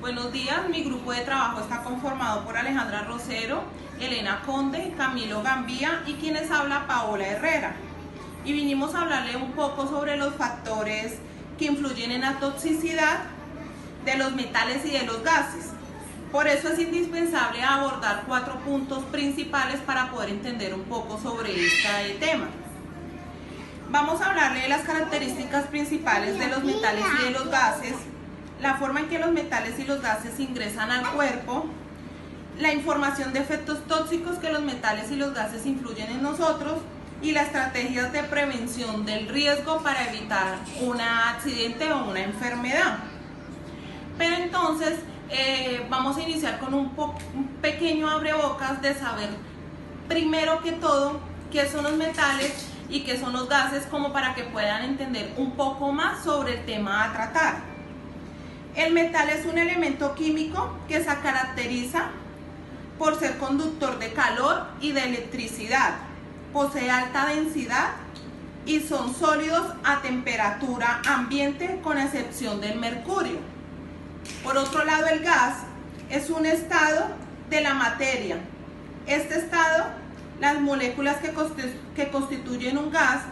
Buenos días, mi grupo de trabajo está conformado por Alejandra Rosero, Elena Conde, Camilo Gambía y quienes habla Paola Herrera. Y vinimos a hablarle un poco sobre los factores que influyen en la toxicidad de los metales y de los gases. Por eso es indispensable abordar 4 puntos principales para poder entender un poco sobre este tema. Vamos a hablarle de las características principales de los metales y de los gases, la forma en que los metales y los gases ingresan al cuerpo, la información de efectos tóxicos que los metales y los gases influyen en nosotros y las estrategias de prevención del riesgo para evitar un accidente o una enfermedad. Pero entonces vamos a iniciar con un pequeño abrebocas de saber primero que todo qué son los metales y qué son los gases, como para que puedan entender un poco más sobre el tema a tratar. El metal es un elemento químico que se caracteriza por ser conductor de calor y de electricidad, posee alta densidad y son sólidos a temperatura ambiente con excepción del mercurio. Por otro lado, el gas es un estado de la materia. Este estado, las moléculas que constituyen un gas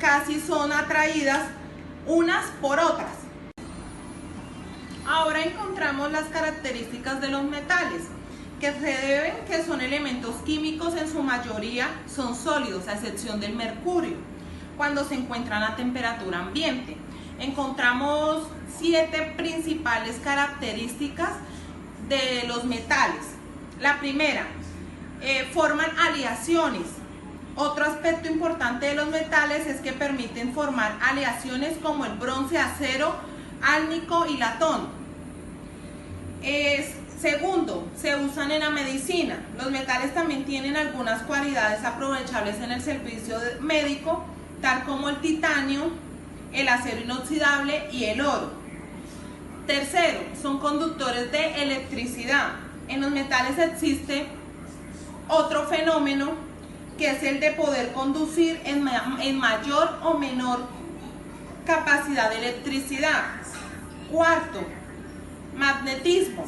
casi son atraídas unas por otras. Ahora encontramos las características de los metales, que se deben que son elementos químicos, en su mayoría son sólidos, a excepción del mercurio, cuando se encuentran a temperatura ambiente. Encontramos 7 principales características de los metales. La primera, forman aleaciones. Otro aspecto importante de los metales es que permiten formar aleaciones como el bronce, acero, álnico y latón. Segundo, se usan en la medicina. Los metales también tienen algunas cualidades aprovechables en el servicio médico, tal como el titanio, el acero inoxidable y el oro. Tercero, son conductores de electricidad. En los metales existe otro fenómeno, que es el de poder conducir en mayor o menor capacidad de electricidad. Cuarto, magnetismo.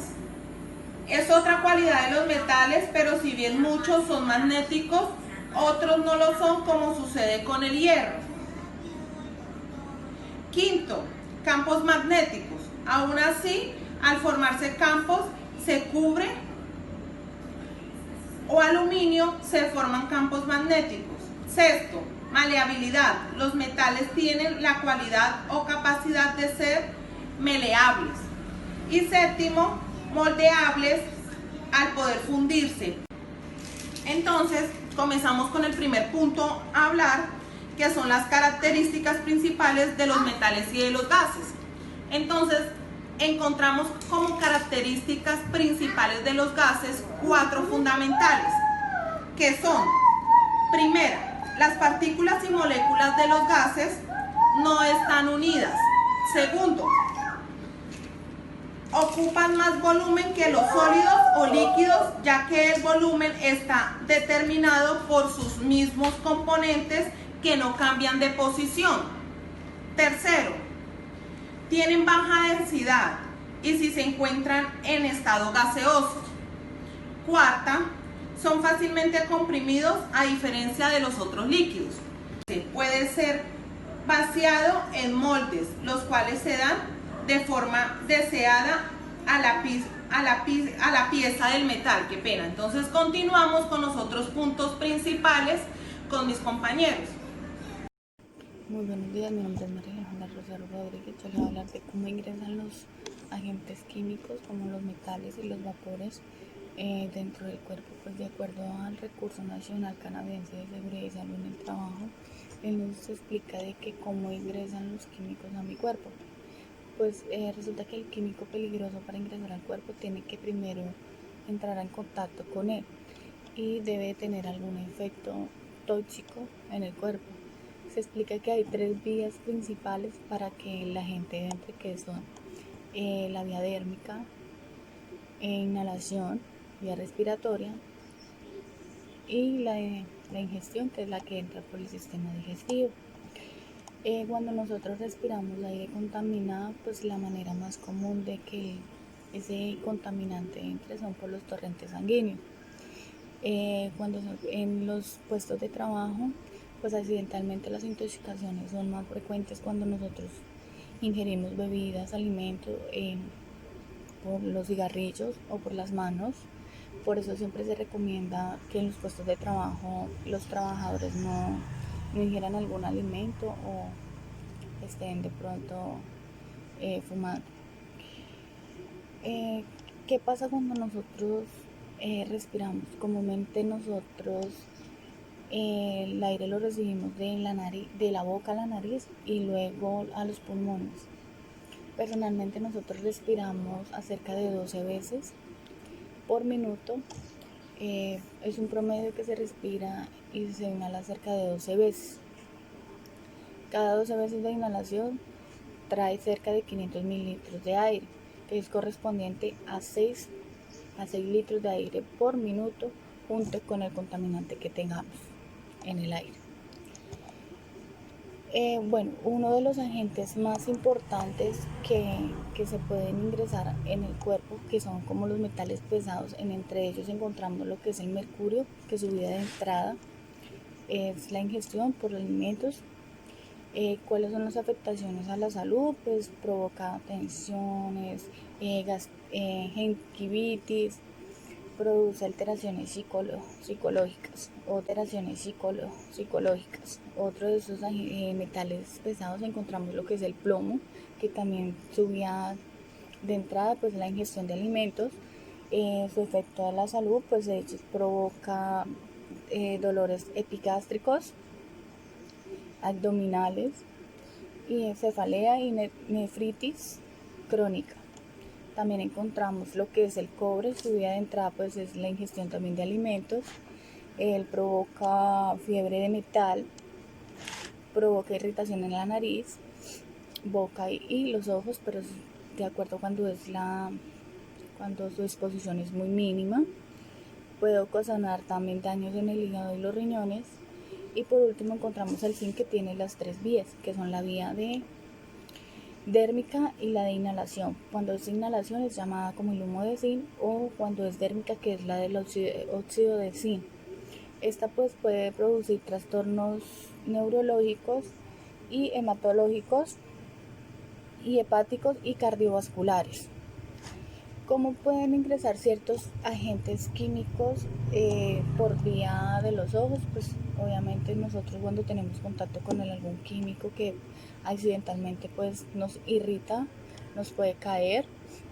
Es otra cualidad de los metales, pero si bien muchos son magnéticos, otros no lo son, como sucede con el hierro. Quinto, campos magnéticos. Aún así, al formarse campos, se cubre o aluminio, se forman campos magnéticos. Sexto, maleabilidad. Los metales tienen la cualidad o capacidad de ser maleables. Y séptimo, moldeables al poder fundirse. Entonces, comenzamos con el primer punto a hablar, que son las características principales de los metales y de los gases. Entonces, encontramos como características principales de los gases 4 fundamentales, que son: primera, las partículas y moléculas de los gases no están unidas. Segundo, ocupan más volumen que los sólidos o líquidos, ya que el volumen está determinado por sus mismos componentes que no cambian de posición. Tercero, tienen baja densidad y si se encuentran en estado gaseoso. Cuarta, son fácilmente comprimidos a diferencia de los otros líquidos. Puede ser vaciado en moldes, los cuales se dan de forma deseada a la pieza del metal. Qué pena. Entonces continuamos con los otros puntos principales con mis compañeros. Muy buenos días, mi nombre es María Alejandra Rosero Rodríguez. Yo les voy a hablar de cómo ingresan los agentes químicos como los metales y los vapores dentro del cuerpo. Pues de acuerdo al Recurso Nacional Canadiense de Seguridad y Salud en el Trabajo, él nos explica de que cómo ingresan los químicos a mi cuerpo. Pues resulta que el químico peligroso para ingresar al cuerpo tiene que primero entrar en contacto con él y debe tener algún efecto tóxico en el cuerpo. Se explica que hay 3 vías principales para que el agente entre, que son la vía dérmica, inhalación, vía respiratoria, y la ingestión, que es la que entra por el sistema digestivo. Cuando nosotros respiramos aire contaminado, pues la manera más común de que ese contaminante entre son por los torrentes sanguíneos. Cuando en los puestos de trabajo, pues accidentalmente las intoxicaciones son más frecuentes cuando nosotros ingerimos bebidas, alimentos, por los cigarrillos o por las manos. Por eso siempre se recomienda que en los puestos de trabajo los trabajadores no ingieran algún alimento o estén de pronto fumando. ¿Qué pasa cuando nosotros respiramos? Comúnmente nosotros el aire lo recibimos de la nariz, de la boca a la nariz y luego a los pulmones. Personalmente nosotros respiramos a cerca de 12 veces por minuto. Es un promedio que se respira y se inhala cerca de 12 veces. Cada 12 veces de inhalación trae cerca de 500 mililitros de aire, que es correspondiente a 6 litros de aire por minuto junto con el contaminante que tengamos en el aire. Bueno, uno de los agentes más importantes que se pueden ingresar en el cuerpo, que son como los metales pesados, entre ellos encontramos lo que es el mercurio, que su vía de entrada es la ingestión por alimentos. ¿Cuáles son las afectaciones a la salud? Pues provoca tensiones, gingivitis, produce alteraciones psicológicas o alteraciones psicológicas. Otro de esos metales pesados encontramos lo que es el plomo, que también su vía de entrada pues la ingestión de alimentos. Su efecto a la salud pues de hecho provoca dolores epigástricos, abdominales y cefalea y nefritis crónica. También encontramos lo que es el cobre, su vía de entrada pues es la ingestión también de alimentos. Él provoca fiebre de metal, provoca irritación en la nariz, boca y los ojos, pero de acuerdo cuando su exposición es muy mínima. Puede ocasionar también daños en el hígado y los riñones. Y por último encontramos el zinc, que tiene las tres vías, que son la vía de dérmica y la de inhalación. Cuando es inhalación es llamada como el humo de zinc, o cuando es dérmica, que es la del óxido de zinc. Esta pues puede producir trastornos neurológicos y hematológicos y hepáticos y cardiovasculares. ¿Cómo pueden ingresar ciertos agentes químicos por vía de los ojos? Pues obviamente nosotros cuando tenemos contacto con algún químico que accidentalmente pues nos irrita, nos puede caer.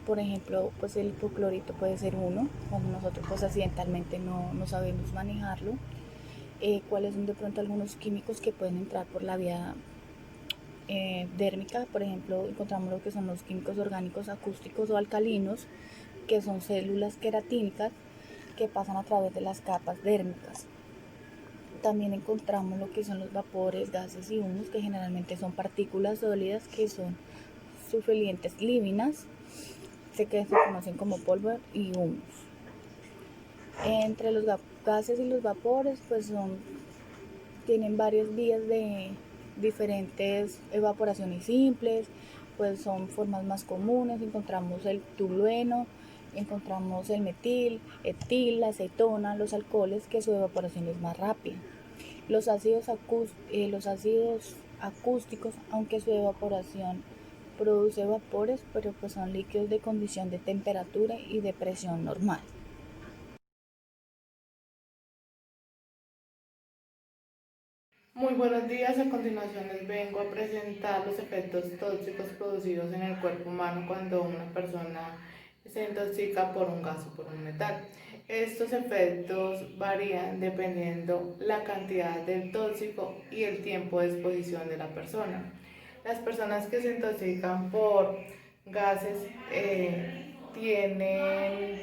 Por ejemplo, pues el hipoclorito puede ser uno, cuando nosotros pues accidentalmente no sabemos manejarlo. ¿Cuáles son de pronto algunos químicos que pueden entrar por la vía dérmica? Por ejemplo, encontramos lo que son los químicos orgánicos acústicos o alcalinos, que son células queratínicas que pasan a través de las capas dérmicas. También encontramos lo que son los vapores, gases y humos, que generalmente son partículas sólidas que son sulfurientes lívinas, que se conocen como polvo y humos. Entre los gases y los vapores pues tienen varias vías de diferentes evaporaciones simples, pues son formas más comunes. Encontramos el tolueno, encontramos el metil, etil, la acetona, los alcoholes, que su evaporación es más rápida. Los ácidos acústicos, aunque su evaporación produce vapores, pero pues son líquidos de condición de temperatura y de presión normal. Muy buenos días, a continuación les vengo a presentar los efectos tóxicos producidos en el cuerpo humano cuando una persona se intoxica por un gas o por un metal. Estos efectos varían dependiendo la cantidad del tóxico y el tiempo de exposición de la persona. Las personas que se intoxican por gases tienen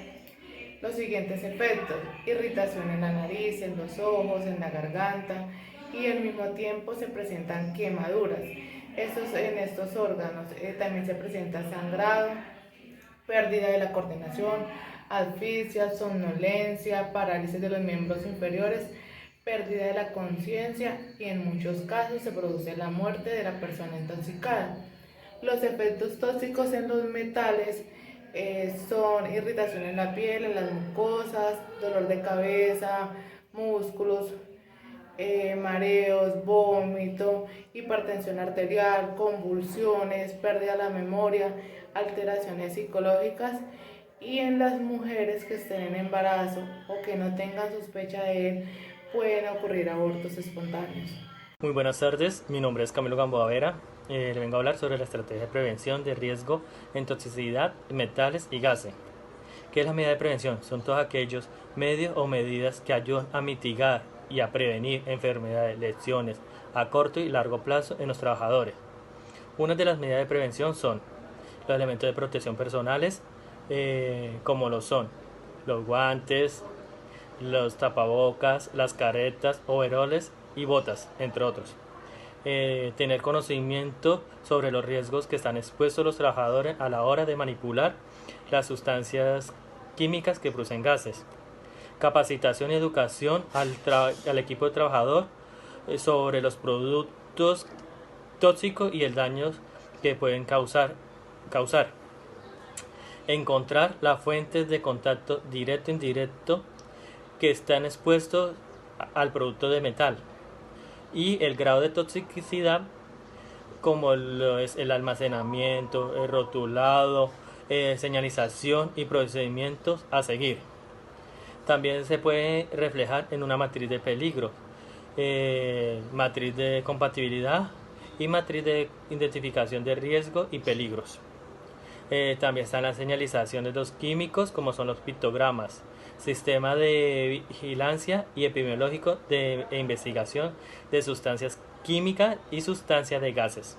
los siguientes efectos: irritación en la nariz, en los ojos, en la garganta, y al mismo tiempo se presentan quemaduras. En estos órganos también se presenta sangrado, pérdida de la coordinación, asfixia, somnolencia, parálisis de los miembros inferiores, pérdida de la conciencia, y en muchos casos se produce la muerte de la persona intoxicada. Los efectos tóxicos en los metales son irritación en la piel, en las mucosas, dolor de cabeza, músculos, mareos, vómito, hipertensión arterial, convulsiones, pérdida de la memoria, alteraciones psicológicas, y en las mujeres que estén en embarazo o que no tengan sospecha de él pueden ocurrir abortos espontáneos. Muy buenas tardes, mi nombre es Camilo Gamboa Vera. Le vengo a hablar sobre la estrategia de prevención de riesgo en toxicidad, metales y gases. ¿Qué es la medida de prevención? Son todos aquellos medios o medidas que ayudan a mitigar y a prevenir enfermedades, lesiones a corto y largo plazo en los trabajadores. Una de las medidas de prevención son los elementos de protección personales, como lo son los guantes, los tapabocas, las caretas, overoles y botas, entre otros. Tener conocimiento sobre los riesgos que están expuestos los trabajadores a la hora de manipular las sustancias químicas que producen gases. Capacitación y educación al equipo de trabajador sobre los productos tóxicos y el daño que pueden causar. Encontrar las fuentes de contacto directo e indirecto que están expuestos al producto de metal y el grado de toxicidad, como lo es el almacenamiento, el rotulado, señalización y procedimientos a seguir. También se puede reflejar en una matriz de peligro, matriz de compatibilidad y matriz de identificación de riesgo y peligros. También están las señalizaciones de los químicos, como son los pictogramas, sistema de vigilancia y epidemiológico de investigación de sustancias químicas y sustancias de gases.